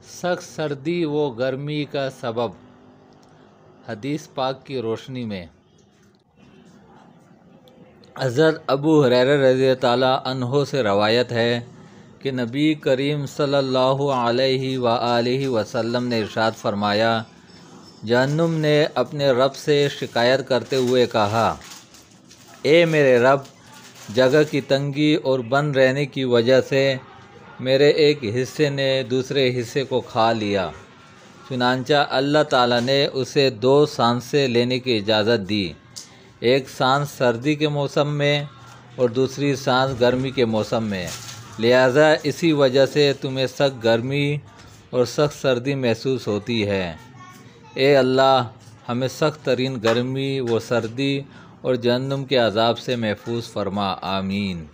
سخت سردی و گرمی کا سبب۔ حدیث پاک کی روشنی میں حضرت ابو ہریرہ رضی تعالیٰ عنہ سے روایت ہے کہ نبی کریم صلی اللہ علیہ وآلہ وسلم نے ارشاد فرمایا، جہنم نے اپنے رب سے شکایت کرتے ہوئے کہا، اے میرے رب، جگہ کی تنگی اور بند رہنے کی وجہ سے میرے ایک حصے نے دوسرے حصے کو کھا لیا۔ چنانچہ اللہ تعالیٰ نے اسے 2 سانسیں لینے کی اجازت دی، ایک سانس سردی کے موسم میں اور دوسری سانس گرمی کے موسم میں، لہٰذا اسی وجہ سے تمہیں سخت گرمی اور سخت سردی محسوس ہوتی ہے۔ اے اللہ، ہمیں سخت ترین گرمی و سردی اور جہنم کے عذاب سے محفوظ فرما، آمین۔